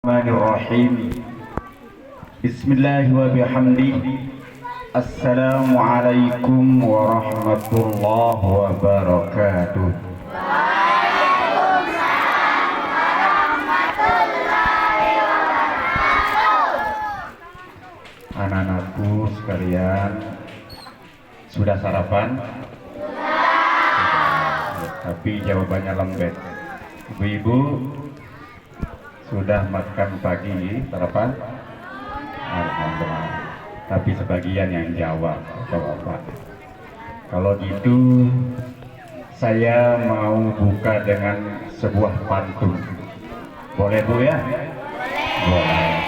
Bismillahirrahmanirrahim. Bismillah wa bihamdi. Assalamualaikum warahmatullahi wabarakatuh. Anak-anakku sekalian, sudah sarapan? Sudah. Tapi jawabannya lembek. Ibu-ibu sudah makan pagi sarapan? Alhamdulillah. Tapi sebagian yang jawab, Bapak. Kalau gitu, saya mau buka dengan sebuah pantun. Boleh Bu ya? Boleh.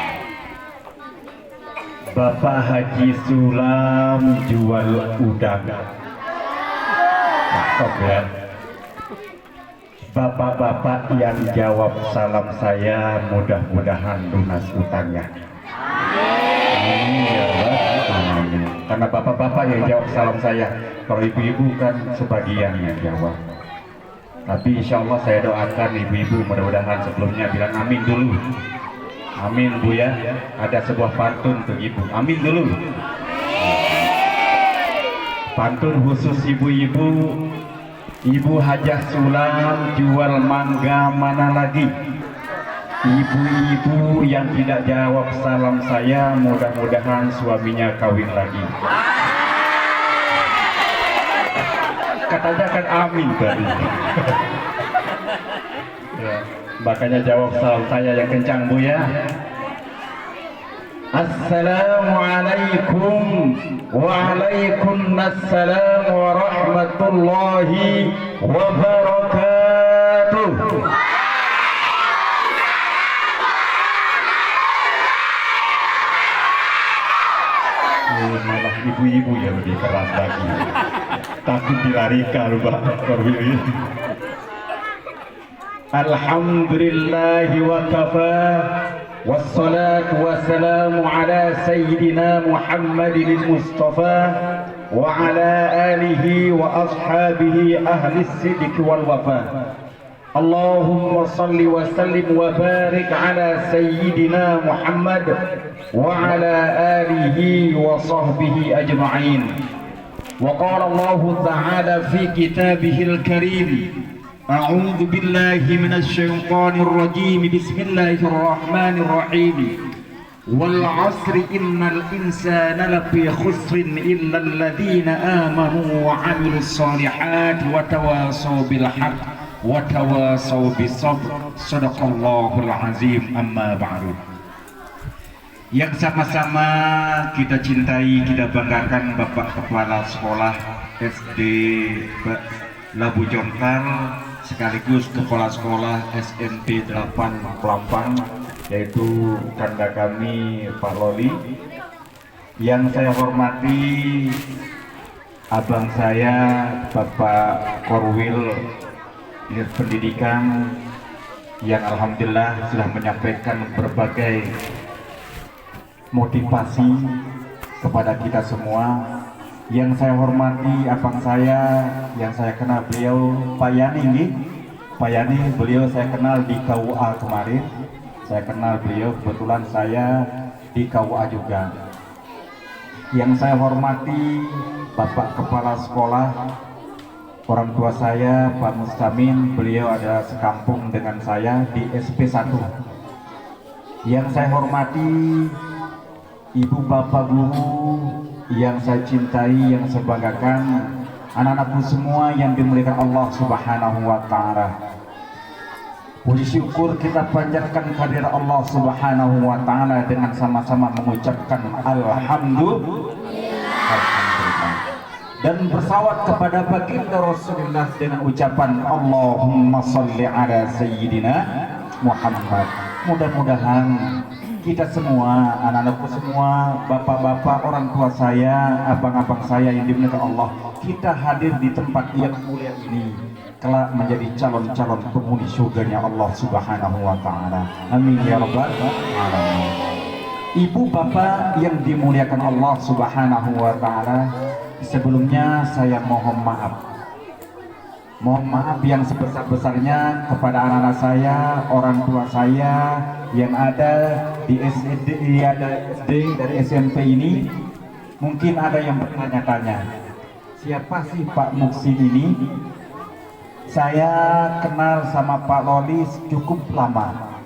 Bapak Haji Sulam jual udang. Cakep ya. Bapak-bapak yang jawab salam saya mudah-mudahan lunas utangnya. Amin ya Rabbal alamin. Karena bapak-bapak yang jawab salam saya, kalau ibu-ibu kan sebagian yang jawab. Tapi insya Allah saya doakan ibu-ibu mudah-mudahan sebelumnya bilang amin dulu. Amin Bu ya. Ada sebuah pantun untuk ibu. Amin dulu. Pantun khusus ibu-ibu. Ibu Hajah Sulam jual mangga mana lagi? Ibu-ibu yang tidak jawab salam saya mudah-mudahan suaminya kawin lagi. Katanya kan amin tadi. Ya, makanya jawab salam saya yang kencang Bu ya. Assalamualaikum waalaikumsalam warahmatullahi wabarakatuh. Malah ibu-ibu yang lebih keras lagi. Takut dilarikan Pak Korwil. Alhamdulillahi wa kafa. Wassalatu wassalamu ala sayyidina Muhammadin al-Mustafa wa ala alihi wa ashabihi ahli sidq wal wafa. Allahumma salli wa sallim wa barik ala sayyidina Muhammad wa ala alihi wa sahbihi ajma'in. Wa qala Allah ta'ala fi kitabihil karim, أعوذ بالله من الشيطان الرجيم بسم الله الرحمن الرحيم والعصر إن الإنسان لفي خسر إلا الذين آمنوا وعملوا الصالحات وتواصوا بالحق وتواصوا بالصبر صدق الله العظيم أما بعد. Yang sama-sama kita cintai, kita banggakan Bapak Kepala Sekolah SD Labu Jonkar sekaligus Kepala Sekolah SMP 8 Pelampang, yaitu kanda kami Pak Loli. Yang saya hormati abang saya Bapak Korwil Dinas Pendidikan yang alhamdulillah sudah menyampaikan berbagai motivasi kepada kita semua. Yang saya hormati abang saya, yang saya kenal beliau Pak Yani nih. Pak Yani beliau saya kenal di KUA kemarin. Saya kenal beliau, kebetulan saya di KUA juga. Yang saya hormati Bapak Kepala Sekolah, orang tua saya Pak Mustamin, beliau ada sekampung dengan saya di SP1. Yang saya hormati Ibu Bapak Guru yang saya cintai, yang saya banggakan, anak-anakku semua yang dimuliakan Allah Subhanahu wa Ta'ala. Puji syukur kita panjatkan kehadirat Allah Subhanahu wa Ta'ala dengan sama-sama mengucapkan Alhamdulillah dan bersalawat kepada baginda Rasulullah dengan ucapan Allahumma salli ala Sayyidina Muhammad. Mudah-mudahan kita semua, anak-anakku semua, bapak-bapak, orang tua saya, abang-abang saya yang dimuliakan Allah, kita hadir di tempat yang mulia ini kelak menjadi calon-calon penghuni surganya Allah Subhanahu wa Ta'ala. Amin ya Rabbal alamin. Ibu bapak yang dimuliakan Allah Subhanahu wa Ta'ala, sebelumnya saya mohon maaf Mohon maaf yang sebesar-besarnya kepada anak-anak saya, orang tua saya yang ada di SD, ada SD dari SMP ini. Mungkin ada yang bertanya-tanya, siapa sih Pak Muksin ini? Saya kenal sama Pak Lolis cukup lama.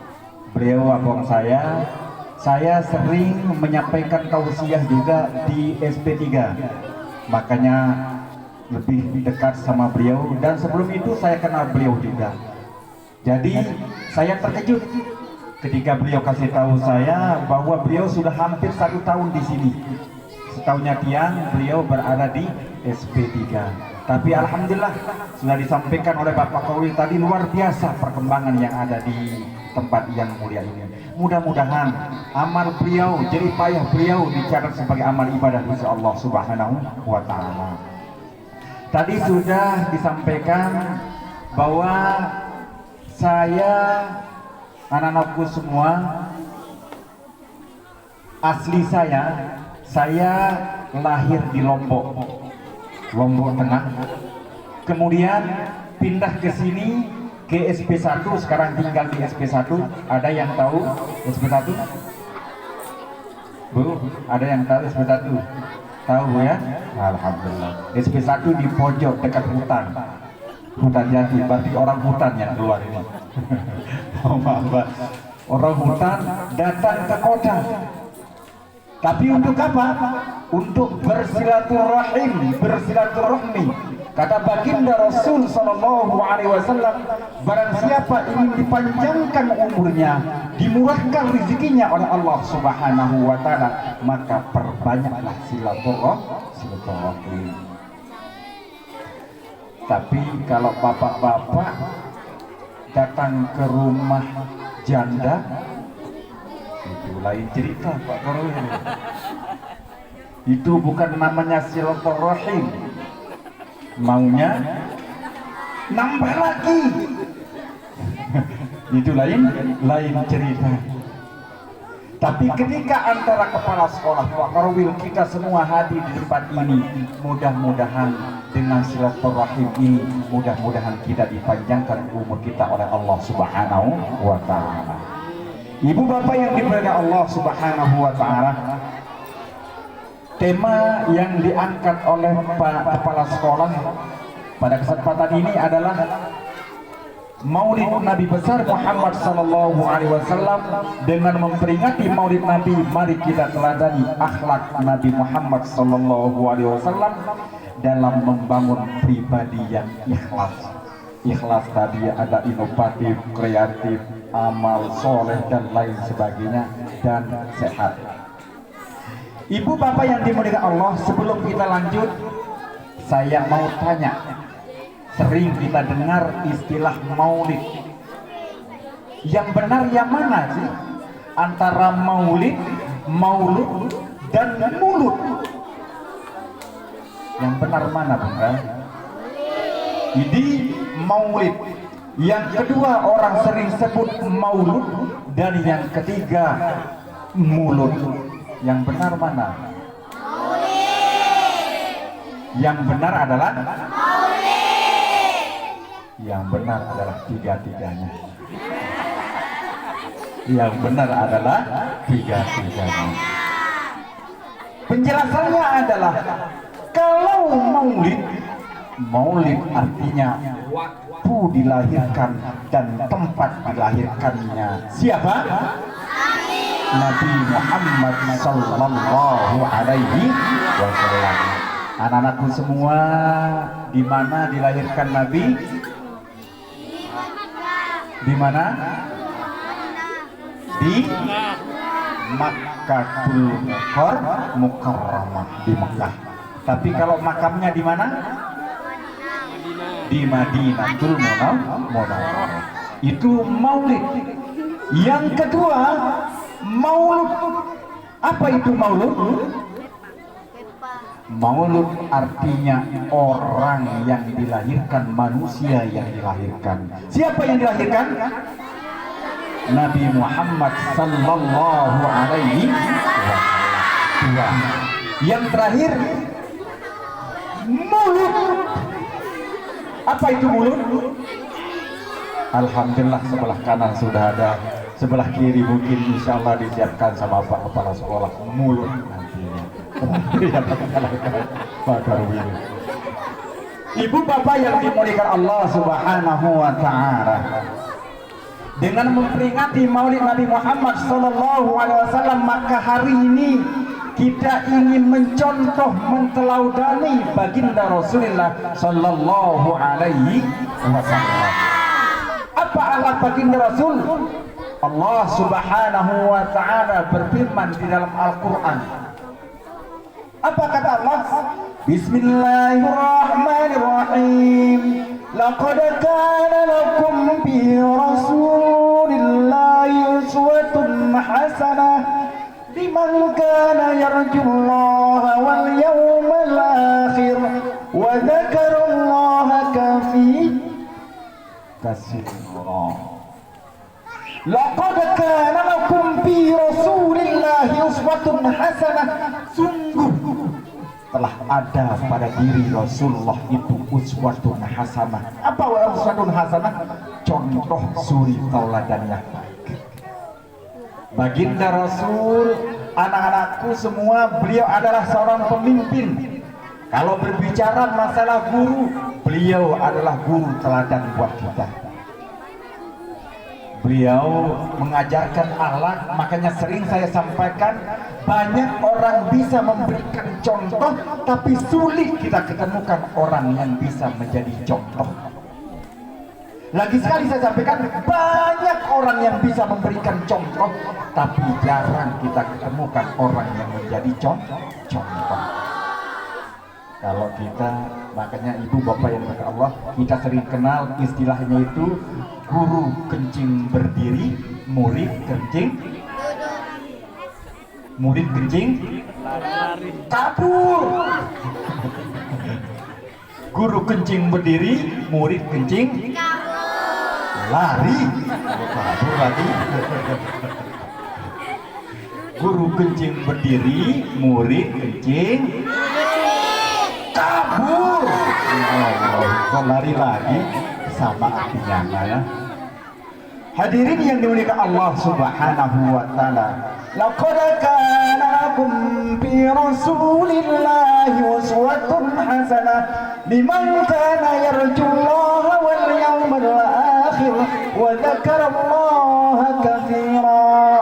Beliau abang saya sering menyampaikan tausiah juga di SP3. Makanya lebih dekat sama beliau, dan sebelum itu saya kenal beliau juga. Jadi saya terkejut ketika beliau kasih tahu saya bahwa beliau sudah hampir 1 tahun di sini. Setaunya tiang beliau berada di SP3. Tapi alhamdulillah sudah disampaikan oleh Bapak Korwil tadi, luar biasa perkembangan yang ada di tempat yang mulia ini. Mudah-mudahan amal beliau, jerih payah beliau dicatat sebagai amal ibadah insya Allah Subhanahu wa Ta'ala. Tadi sudah disampaikan bahwa saya, anak-anakku semua, asli saya lahir di Lombok Tengah. Kemudian pindah ke sini ke SP1, sekarang tinggal di SP1. Ada yang tahu SP1? Bu, ada yang tahu SP1? Tahu ya? Alhamdulillah. SP1 di pojok dekat hutan jati, berarti orang hutan yang keluar ini. Maaf, orang hutan datang ke kota. Tapi untuk apa? Untuk bersilaturahmi. Kata baginda Rasul Sallallahu Alaihi Wasallam, barang siapa ingin dipanjangkan umurnya, dimurahkan rezekinya oleh Allah Subhanahu Wa Taala, maka perbanyaklah silaturahmi. Tapi kalau bapak-bapak datang ke rumah janda, itu lain cerita Pak Korwil. Itu bukan namanya silaturahim, maunya nambah lagi. Itu lain cerita. Tapi ketika antara kepala sekolah Pak Korwil kita semua hadir di tempat ini, mudah-mudahan dengan silaturahim ini, mudah-mudahan kita dipanjangkan umur kita oleh Allah Subhanahu wa Ta'ala. Ibu bapak yang dimuliakan Allah Subhanahu wa Ta'ala, tema yang diangkat oleh Pak Kepala Sekolah pada kesempatan ini adalah Maulid Nabi besar Muhammad Sallallahu Alaihi Wasallam. Dengan memperingati Maulid Nabi, mari kita teladani akhlak Nabi Muhammad Sallallahu Alaihi Wasallam dalam membangun pribadi yang ikhlas. Ikhlas tadi ada inovatif, kreatif, amal soleh dan lain sebagainya, dan sehat. Ibu bapak yang dimuliakan Allah, sebelum kita lanjut, saya mau tanya, sering kita dengar istilah maulid. Yang benar yang mana sih? Antara maulid, maulud, dan mulut. Yang benar mana bunda? Jadi maulid. Yang kedua orang sering sebut maulud, dan yang ketiga mulut. Yang benar mana? Maulid. Yang benar adalah Maulid. Yang benar adalah tiga-tiganya. Yang benar adalah tiga-tiganya. Penjelasannya adalah kalau maulid artinya waktu dilahirkan dan tempat dilahirkannya siapa? Nabi Muhammad Sallallahu Alaihi Wasallam. Anak-anakku semua, di mana dilahirkan Nabi? Di mana? Di Makkatul Mukarramah, di Mekah. Tapi kalau makamnya di mana? Di Madinatul Munawwarah. Itu maulid. Yang kedua, maulud. Apa itu maulud? Maulud artinya orang yang dilahirkan, manusia yang dilahirkan. Siapa yang dilahirkan? Nabi Muhammad Sallallahu Alaihi Wasallam. Yang terakhir, maulud. Apa itu mulut? Alhamdulillah sebelah kanan sudah ada, sebelah kiri mungkin insya Allah disiapkan sama Pak Kepala Sekolah mulut nantinya. Pak Darwin. Ibu bapak yang dimuliakan Allah Subhanahu wa Ta'ala, dengan memperingati Maulid Nabi Muhammad Sallallahu Alaihi Wasallam, maka hari ini kita ingin mencontoh, mentelaudani baginda Rasulullah Sallallahu Alaihi Wasallam. Apa akhlak baginda Rasul? Allah Subhanahu wa Ta'ala berfirman di dalam Al-Quran. Apa kata Allah? Bismillahirrahmanirrahim. Laqad kana lakum fi Rasulillahi uswatun hasanah liman kana yarjullaha wal yawmal akhir wa dzakarallaha katsiran. Laqad kana lakum fi Rasulillahi uswatun hasanah. Sungguh telah ada pada diri Rasulullah itu uswatun hasanah. Apa uswatun hasanah? Contoh suri tauladan yang baik. Baginda Rasul, anak-anakku semua, beliau adalah seorang pemimpin. Kalau berbicara masalah guru, beliau adalah guru teladan buat kita. Beliau mengajarkan akhlak, makanya sering saya sampaikan, banyak orang bisa memberikan contoh, tapi sulit kita ketemukan orang yang bisa menjadi contoh. Lagi sekali saya sampaikan, banyak orang yang bisa memberikan contoh, tapi jarang kita ketemukan orang yang menjadi contoh. Kalau kita, makanya ibu bapak yang berkata Allah, kita sering kenal istilahnya itu guru kencing berdiri, murid kencing kabur. Guru kencing berdiri, murid kencing lari. Kabur lagi. Guru kencing berdiri, murid kencing kabur. Kok lari lagi? Sama artinya ya. Hadirin yang dimuliakan Allah Subhanahu wa Ta'ala, laqad kana lakum fi Rasulillahi uswatun hasanah liman kana yarjullaha wal yawmal akhir wa dzakarallaha katsiran.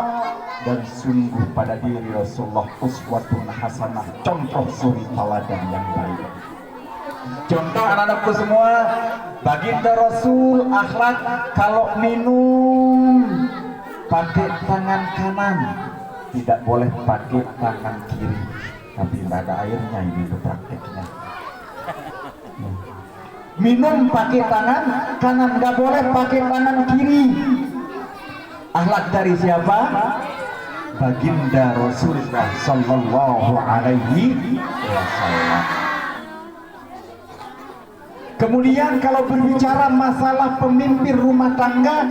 Dan sungguh pada diri Rasulullah uswatun hasanah, contoh suri teladan yang baik. Contoh anak-anakku semua, baginda Rasul akhlak kalau minum pakai tangan kanan, tidak boleh pakai tangan kiri. Tapi nggak ada airnya, ini itu prakteknya. Minum pakai tangan kanan, nggak boleh pakai tangan kiri. Akhlak dari siapa? Baginda Rasulullah Sallallahu Alaihi Wasallam. Kemudian kalau berbicara masalah pemimpin rumah tangga,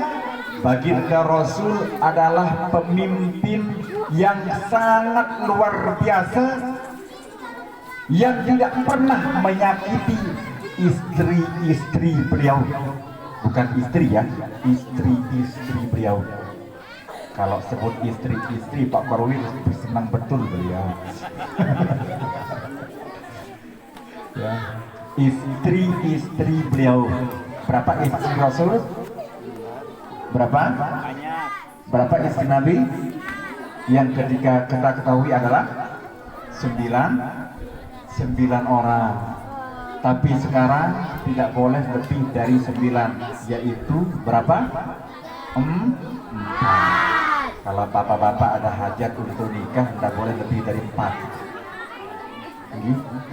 baginda Rasul adalah pemimpin yang sangat luar biasa, yang tidak pernah menyakiti istri-istri beliau. Bukan istri ya, istri-istri beliau. Kalau sebut istri-istri, Pak Korwin senang betul beliau. Ya. Istri-istri beliau. Berapa istri Rasul? Berapa? Berapa istri Nabi? Yang ketika kita ketahui adalah 9 orang. Tapi sekarang tidak boleh lebih dari 9, yaitu berapa? 4. Kalau bapak-bapak ada hajat untuk nikah, tidak boleh lebih dari 4.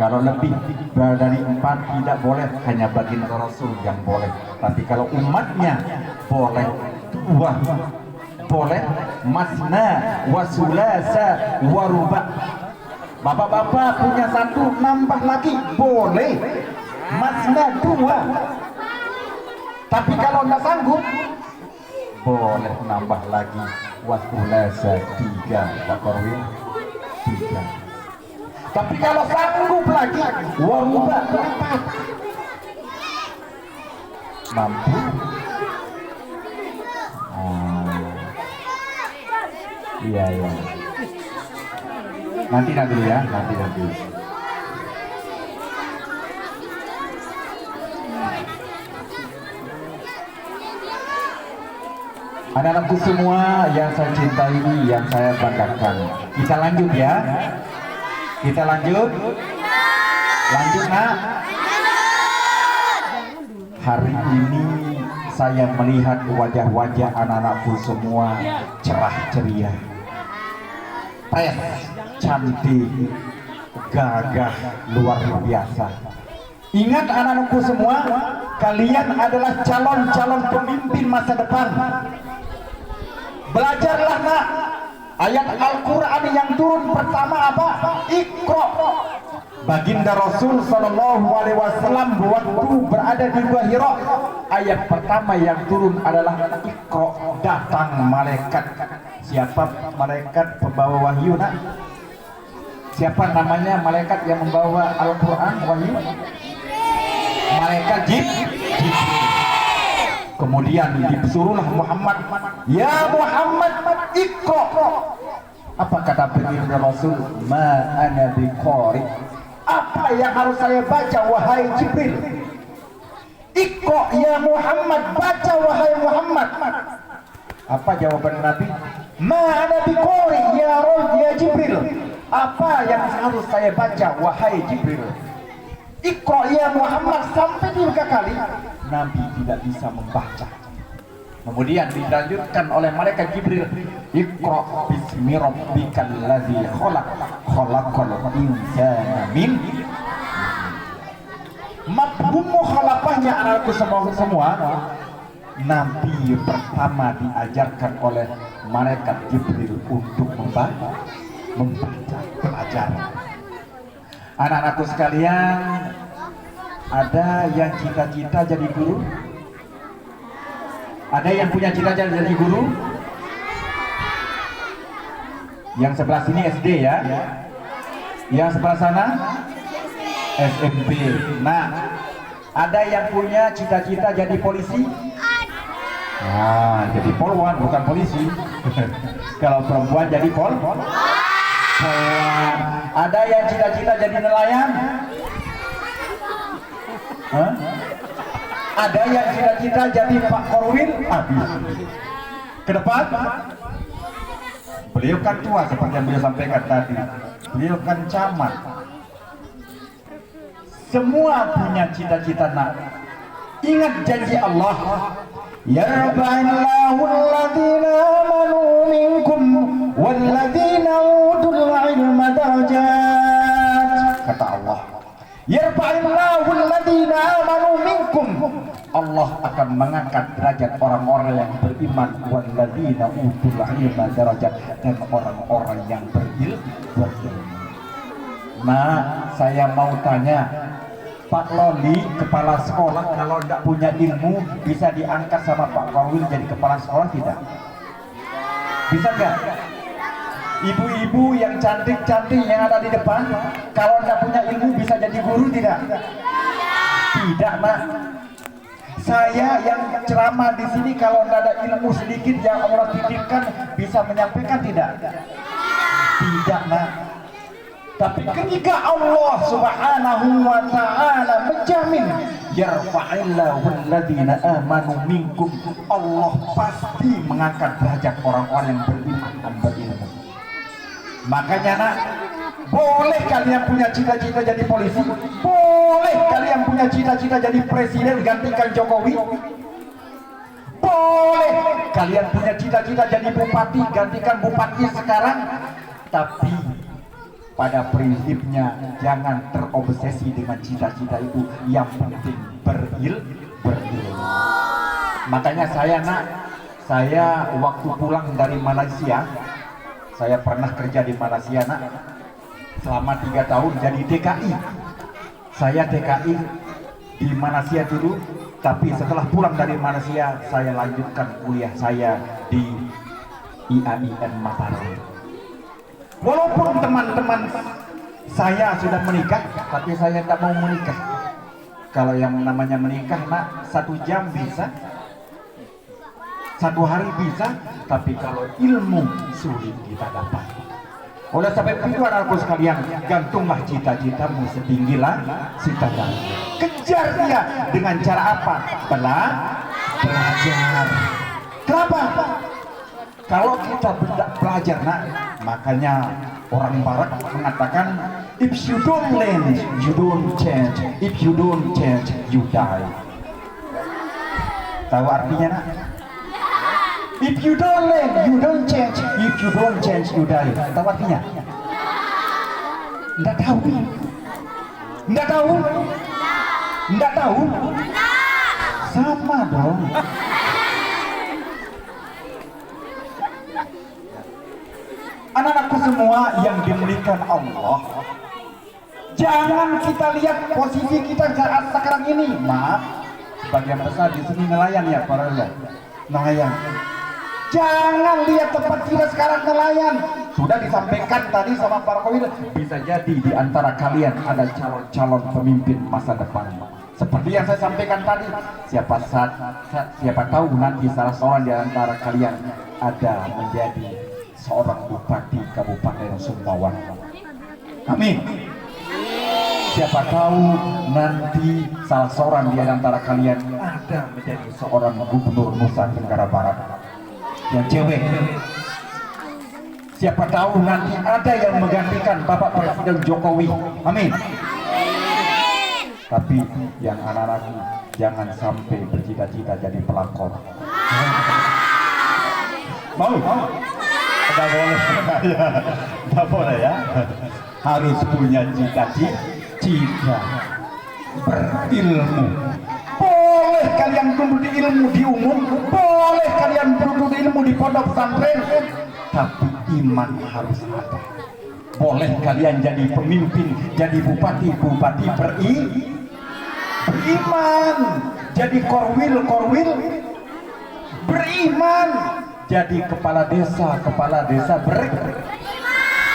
Kalau lebih dari 4 tidak boleh, hanya baginda Rasul yang boleh. Tapi kalau umatnya boleh 2, boleh masna wasulasa waruba. Bapak-bapak punya 1 nambah lagi boleh masna 2. Tapi kalau nggak sanggup boleh nambah lagi wasulasa 3. Pak Korwin 3. Tapi kalau sanggup lagi, waruba 4. Mampu? Oh. Iya, iya. Nanti dulu ya, nanti. Anak-anakku semua yang saya cintai, yang saya banggakan. Kita lanjut ya. Kita lanjut. Lanjut nak. Hari ini saya melihat wajah-wajah anak-anakku semua cerah ceria, fresh, cantik, gagah, luar biasa. Ingat anak-anakku semua, kalian adalah calon-calon pemimpin masa depan. Belajarlah nak. Ayat Al-Quran yang turun pertama apa? Iqra. Baginda Rasul Sallallahu Alaihi Wasallam waktu berada di Gua Hira, ayat pertama yang turun adalah Iqra. Datang malaikat. Siapa malaikat pembawa wahyu nak? Siapa namanya malaikat yang membawa Al-Quran wahyu? Malaikat Jibril. Kemudian disuruhlah Muhammad, ya Muhammad, Iqra. Apa kata baginda Rasul? Ma ana biqari. Apa yang harus saya baca wahai Jibril? Iqra ya Muhammad, baca wahai Muhammad. Apa jawaban Nabi? Ma ana biqari ya Jibril. Apa yang harus saya baca wahai Jibril? Iqra ya Muhammad, sampai 3 kali Nabi tidak bisa membaca. Kemudian dilanjutkan oleh malaikat Jibril, Iqra bismi rabbikal ladzi khalaq, khalaqal insana min. Mafhum mukhalafahnya anakku semua, Nabi pertama diajarkan oleh malaikat Jibril untuk membaca pelajaran. Anak-anakku sekalian, ada yang cita-cita jadi guru? Ada yang punya cita-cita jadi guru? Yang sebelah sini SD ya? Yang sebelah sana? SMP. Nah, ada yang punya cita-cita jadi polisi? Nah, jadi polwan, bukan polisi. Kalau perempuan jadi polwan. Ada yang cita-cita jadi nelayan? Hah? Ada yang cita-cita jadi Pak Korwil? Habis. Ke depan? Beliau kan tua seperti yang beliau sampaikan tadi. Beliau kan camat. Semua punya cita-cita nak. Ingat janji Allah. Yarfa'illahu alladhina amanu minkum walladzina utul ilma darajat. Kata Allah, yarfa'illahu alladhina amanu minkum. Allah akan mengangkat derajat orang-orang yang beriman, walladzina utul ilma darajat, dan orang-orang yang berilmu. Nah, saya mau tanya, Pak Loli, kepala sekolah, kalau tidak punya ilmu bisa diangkat sama Pak Korwil jadi kepala sekolah tidak? Bisa nggak? Ibu-ibu yang cantik-cantik yang ada di depan, kalau tidak punya ilmu bisa jadi guru tidak? Tidak, Mak. Saya yang ceramah di sini kalau tidak ada ilmu sedikit yang Allah titipkan bisa menyampaikan tidak? Tidak, Mak. Tapi ketika Allah Subhanahu wa ta'ala menjamin yarfa'illahu alladhina amanu minkum, Allah pasti mengangkat derajat orang-orang yang beriman dan berilmu. Makanya nak, boleh kalian punya cita-cita jadi polisi, boleh kalian punya cita-cita jadi presiden gantikan Jokowi, boleh kalian punya cita-cita jadi bupati gantikan bupati sekarang, tapi pada prinsipnya jangan terobsesi dengan cita-cita itu. Yang penting berilmu. Makanya saya waktu pulang dari Malaysia, saya pernah kerja di Malaysia nak, selama 3 tahun jadi TKI. Saya TKI di Malaysia dulu, tapi setelah pulang dari Malaysia saya lanjutkan kuliah saya di IAIN Mataram. Walaupun teman-teman saya sudah menikah, tapi saya tak mau menikah Kalau yang namanya menikah nak 1 jam bisa, 1 hari bisa, tapi kalau ilmu sulit kita dapat. Oleh sebab itu anak-anakku sekalian, gantunglah cita-citamu setinggilah cita-cita. Kejar dia dengan cara apa? Belajar. Kenapa? Kalau kita belajar nak, makanya orang barat mengatakan if you don't learn, you don't change. If you don't change, you die. Tahu artinya nak? If you don't learn, you don't change. If you don't change, you die. Tahu artinya? Nggak tahu. Nggak tahu? Nggak tahu? Sama dong. Anak-anakku semua yang dimuliakan Allah, jangan kita lihat posisi kita saat sekarang ini. Maaf, sebagian besar di sini nelayan ya, para nelayan. Jangan lihat tempat kita sekarang nelayan. Sudah disampaikan tadi sama para pemimpin, bisa jadi di antara kalian ada calon-calon pemimpin masa depan. Seperti yang saya sampaikan tadi, siapa tahu nanti salah seorang di antara kalian ada menjadi seorang bupati Kabupaten Sumbawa. Amin. Siapa tahu nanti salah seorang di antara kalian ada menjadi seorang gubernur Nusa Tenggara Barat yang cewek. Siapa tahu nanti ada yang menggantikan Bapak Presiden Jokowi. Amin. Tapi yang anak-anakku jangan sampai bercita-cita jadi pelakor. Mau? Tidak boleh. Tidak boleh ya. Harus punya cita-cita berilmu. Boleh kalian duduk di ilmu di umum, boleh kalian duduk di ilmu di pondok pesantren, tapi iman harus ada. Boleh kalian jadi pemimpin, jadi bupati beriman, jadi korwil beriman, jadi kepala desa beriman,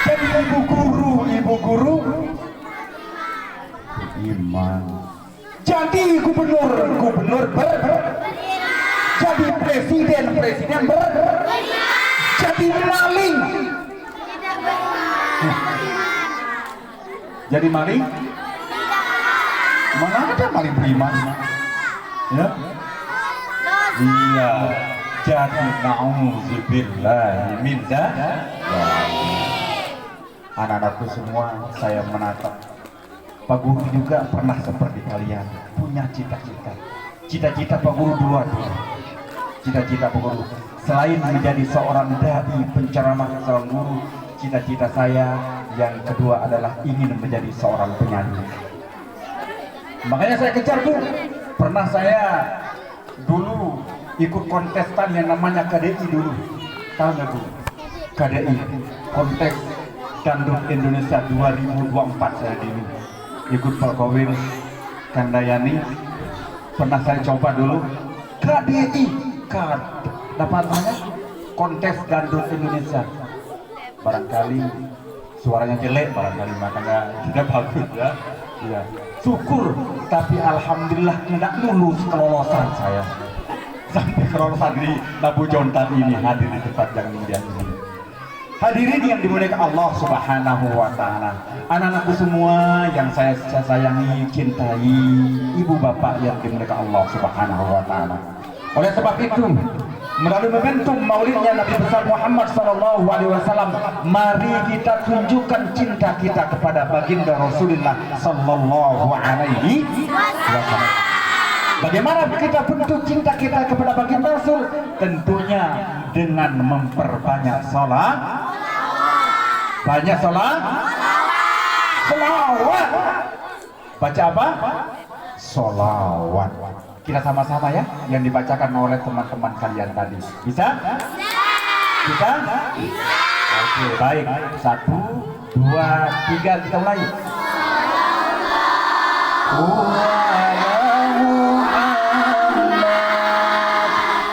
jadi ibu guru beriman, jadi gubernur jadi presiden jadi maling. Jadi maling? Mana ada maling beriman? Ya? Iya. Jadi na'udzubillahi min dzalik. Anak-anakku semua, saya menatap Pak Guru juga pernah seperti kalian, punya cita-cita. Cita-cita Pak Guru dua. Cita-cita Pak Guru selain menjadi seorang dai penceramah, seorang guru, cita-cita saya yang kedua adalah ingin menjadi seorang penyanyi. Makanya saya kejar tuh. Pernah saya dulu ikut kontestan yang namanya KDI dulu. Tahu nggak Bu? KDI, kontes Dangdut Indonesia 2024 saya dulu. Ikut Pak Kowil Kandayani. Pernah saya coba dulu KDI, dapat namanya kontes Dangdut Indonesia. Barangkali suaranya jelek, barangkali makanya tidak bagus ya. Ya, syukur, tapi alhamdulillah tidak lulus kelolosan saya. Sampai kelolosan di Nabu Jontan ini hadir di tempat yang mulia ini. Hadirin yang dimuliakan Allah Subhanahu wa Ta'ala, anak-anakku semua yang saya sayangi, cintai, ibu bapak yang dimuliakan Allah Subhanahu wa Ta'ala. Oleh sebab itu, melalui momentum maulidnya Nabi besar Muhammad sallallahu alaihi wasallam, mari kita tunjukkan cinta kita kepada baginda Rasulullah sallallahu alaihi wasallam. Bagaimana kita bentuk cinta kita kepada baginda Rasul? Tentunya dengan memperbanyak salat. Banyak salat. Salawat. Baca apa? Salawat. Kita sama-sama ya, yang dibacakan oleh teman-teman kalian tadi. Bisa? Bisa? Oke, baik. 1, 2, 3, kita mulai.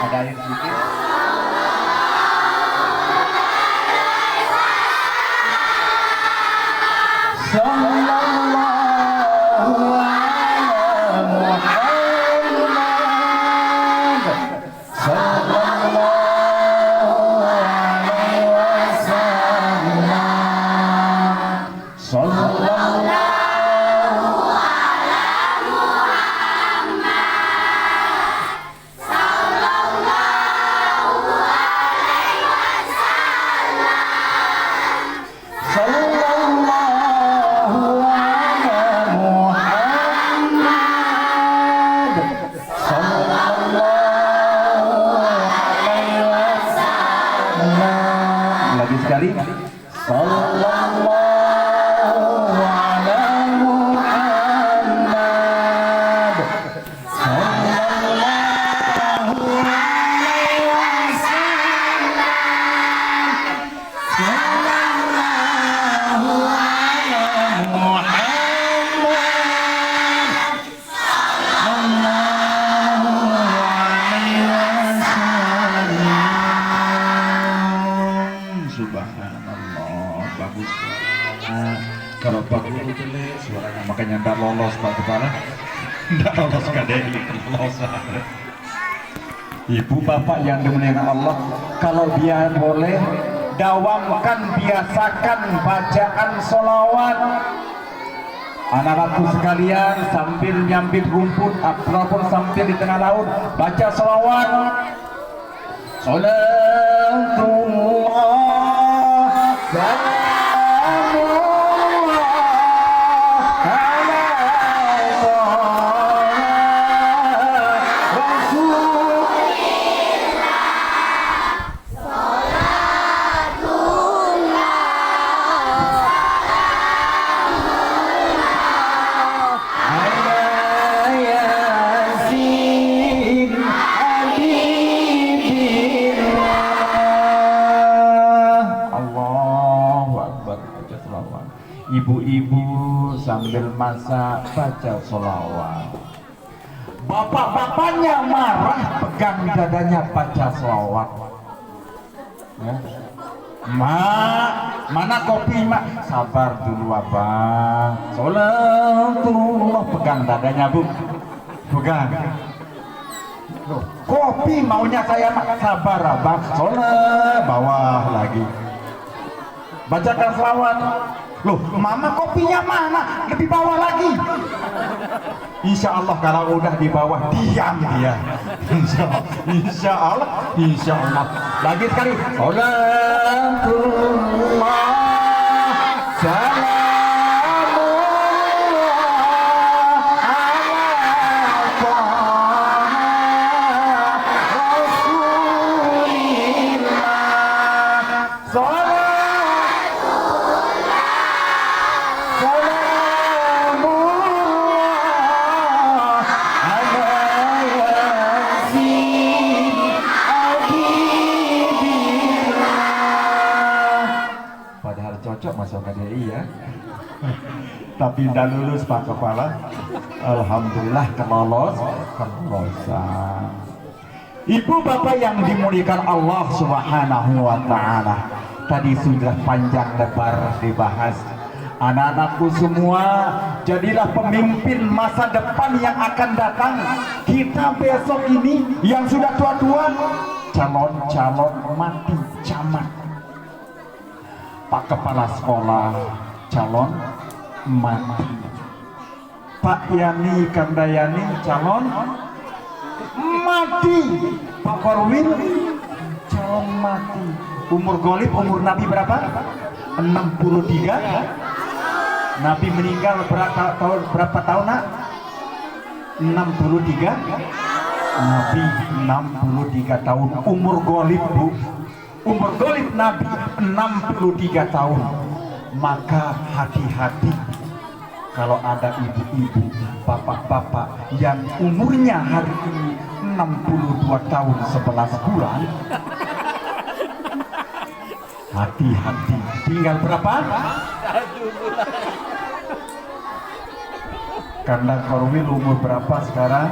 Ada air sedikit. Sallallahu alaihi sekali. Sallallahu ala Muhammad. Sallallahu alaihi wasallam. Sallallahu ala Muhammad. Sallallahu alaihi wasallam. Subhanallah, bagus. Kalau Pak Guru jelek suaranya, makanya nggak lolos Pak Kepala, nggak lolos KDI, lolos. Ibu bapak yang dimuliakan Allah, kalau dia boleh dawamkan, biasakan bacaan sholawat. Anak-anakku sekalian, sambil nyambit rumput ataupun sambil di tengah laut baca sholawat. Salatullah ibu-ibu sambil masak baca sholawat. Bapak-bapaknya marah pegang dadanya baca sholawat. Ya. Mak, mana kopi mak? Sabar dulu abang. Sholatullah, pegang dadanya bu, pegang. Loh, kopi maunya saya mak, sabar abang. Sholat, bawah lagi. Bacakan sholawat. Loh, mama kopinya mana? Lebih bawah lagi. Insya Allah kalau udah di bawah diam dia. Insya Allah, insya Allah. Lagi sekali. Salatullah, salamullah ala Rasulillah. Cocok masuk KDI ya. Tapi tidak lulus Pak Kepala. Alhamdulillah kelolosan. Ibu bapak yang dimuliakan Allah Subhanahu wa ta'ala, tadi sudah panjang lebar dibahas. Anak-anakku semua, jadilah pemimpin masa depan yang akan datang. Kita besok ini yang sudah tua-tua, calon-calon mati camat, Pak Kepala Sekolah calon mati, Pak Yani Kandayani calon mati, Pak Korwin calon mati. Umur golib, umur Nabi berapa? 63. Nabi meninggal berapa tahun nak? 63. Nabi 63 tahun umur golib bu. Umur golib Nabi 63 tahun. Maka hati-hati kalau ada ibu-ibu, bapak-bapak yang umurnya hari ini 62 tahun 11 bulan. Hati-hati. Tinggal berapa? 1 bulan. Karena Korwil umur berapa sekarang?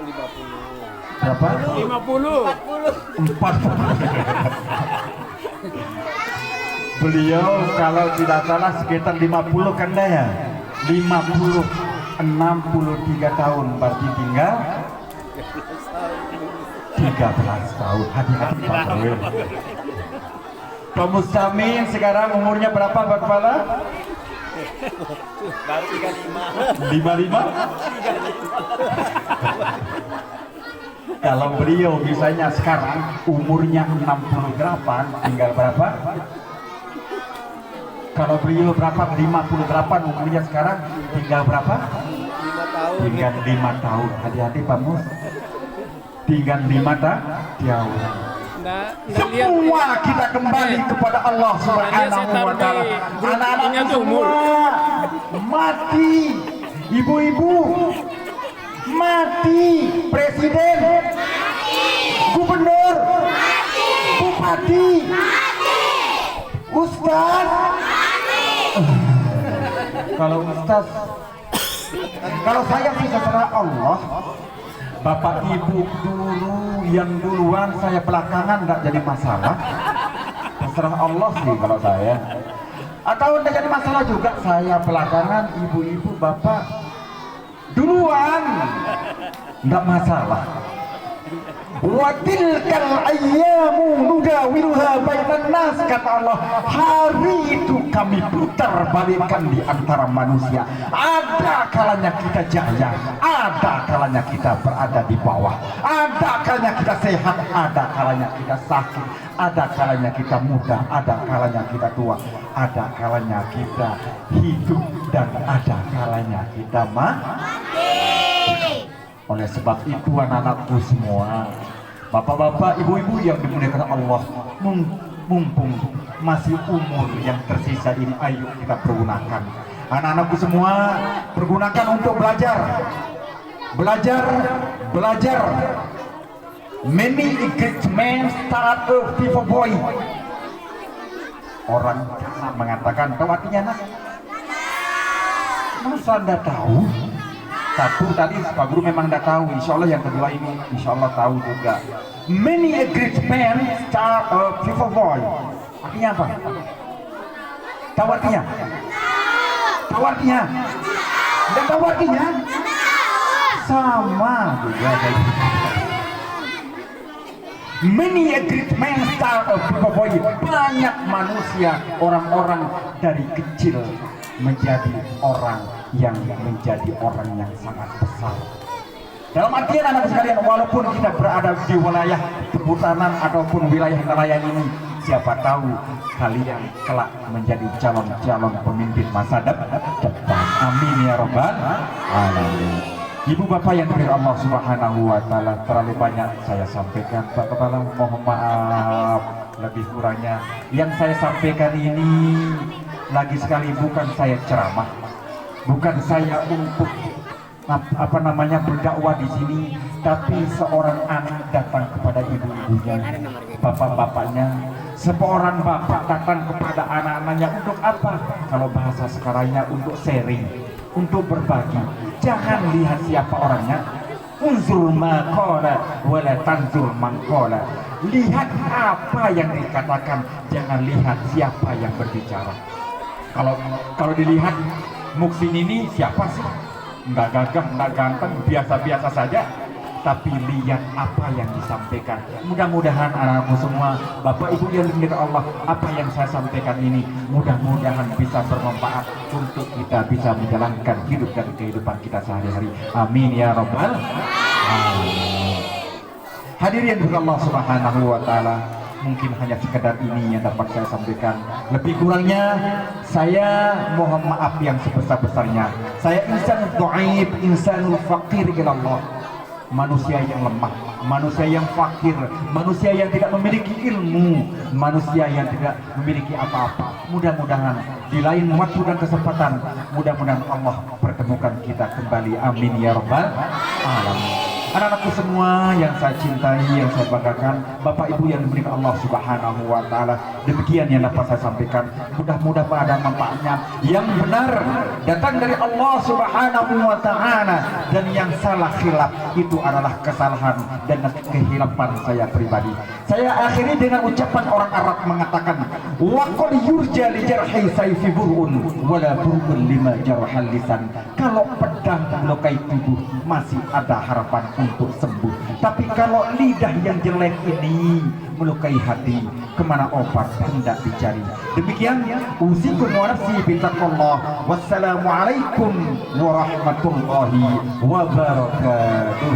50. Berapa? 50. 40. Beliau kalau tidak salah sekitar 50 kan ya? 50, 63 tahun, berarti tinggal 13 tahun. Hati-hati Pak Korwil. Pak Mustamin sekarang umurnya berapa Pak Kepala? Baru 55. 55? Kalau beliau misalnya sekarang umurnya 68, tinggal berapa? Kalau beliau berapa? 58 umurnya sekarang, tinggal berapa? 5 tahun. Tinggal 5 tahun. Hati-hati Pak Mus. Tinggal 5 tahun. Semua kita kembali kepada Allah Subhanahu wa Ta'ala. Anak-anak semua mati, ibu-ibu mati, presiden, gubernur, bupati, ustaz. Kalau ustaz, kalau saya sih terserah Allah. Bapak ibu dulu yang duluan, saya belakangan, nggak jadi masalah. Terserah Allah sih kalau saya. Atau nggak jadi masalah juga, saya belakangan, ibu-ibu bapak duluan, nggak masalah. Wa tilkal ayyamu nudawiluha bainan nas, kata Allah. Hari itu kami putar balikkan di antara manusia. Ada kalanya kita jaya, ada kalanya kita berada di bawah, ada kalanya kita sehat, ada kalanya kita sakit, ada kalanya kita muda, ada kalanya kita tua, ada kalanya kita hidup, dan ada kalanya kita mati. Oleh sebab itu anak-anakku semua, bapak-bapak, ibu-ibu yang dimuliakan Allah, mumpung masih umur yang tersisa ini, ayo kita pergunakan. Anak-anakku semua, pergunakan untuk belajar. Belajar. Many great men start a fever boy. Orang mengatakan, tahu artinya nak? Masa anda tahu? Satu tadi Pak Guru memang tidak tahu. Insya Allah yang kedua ini Insya Allah tahu juga. Many a great man start a fever boy. Artinya apa? Tahu artinya? Tahu artinya? Dan tahu artinya? Sama juga. Many a great man start a fever boy. Banyak manusia, orang-orang dari kecil menjadi orang yang menjadi orang yang sangat besar. Dalam artian anak sekalian, walaupun kita berada di wilayah perhutanan ataupun wilayah nelayan ini, siapa tahu kalian kelak menjadi calon-calon pemimpin masa depan. Amin ya rabbal alamin. Ibu bapak yang dimuliakan Allah Subhanahu wa Ta'ala, terlalu banyak saya sampaikan, Pak Kepala, mohon maaf lebih kurangnya. Yang saya sampaikan ini lagi sekali bukan saya ceramah, bukan saya untuk berdakwah di sini, tapi seorang anak datang kepada ibu-ibunya, bapak-bapaknya, seorang bapak datang kepada anak-anaknya untuk apa? Kalau bahasa sekarangnya untuk sharing, untuk berbagi. Jangan lihat siapa orangnya, unzur ma qala wala tanzur man qala. Lihat apa yang dikatakan, jangan lihat siapa yang berbicara. Kalau dilihat Muksin ini siapa sih? Nggak gagah, nggak ganteng, biasa-biasa saja. Tapi lihat apa yang disampaikan. Mudah-mudahan anakku semua, bapak ibu yang dimuliakan Allah, apa yang saya sampaikan ini mudah-mudahan bisa bermanfaat untuk kita bisa menjalankan hidup dan kehidupan kita sehari-hari. Amin ya rabbal alamin. Hadirin Allah Subhanahu wa Ta'ala, mungkin hanya sekedar ini yang dapat saya sampaikan. Lebih kurangnya saya mohon maaf yang sebesar-besarnya. Saya insan dhaif, insanul faqir ila Allah. Manusia yang lemah, manusia yang fakir, manusia yang tidak memiliki ilmu, manusia yang tidak memiliki apa-apa. Mudah-mudahan di lain waktu dan kesempatan, mudah-mudahan Allah pertemukan kita kembali. Amin ya rabbal alamin. Anak-anakku semua yang saya cintai, yang saya banggakan, bapak ibu yang dimuliakan Allah Subhanahu wa Ta'ala, demikian yang dapat saya sampaikan. Mudah-mudahan pada manfaatnya yang benar datang dari Allah Subhanahu wa Ta'ala, dan yang salah khilaf itu adalah kesalahan dan kehilapan saya pribadi. Saya akhiri dengan ucapan orang Arab mengatakan, wa qad yurja li jarhi sayfi burun wala burun lima jarhal lisan. Kalau pedang melukai tubuh masih ada harapan untuk sembuh, tapi kalau lidah yang jelek ini melukai hati, kemana obat hendak dicari. Demikian usikum wa nafsi bitaqwallah. Wassalamualaikum warahmatullahi wabarakatuh.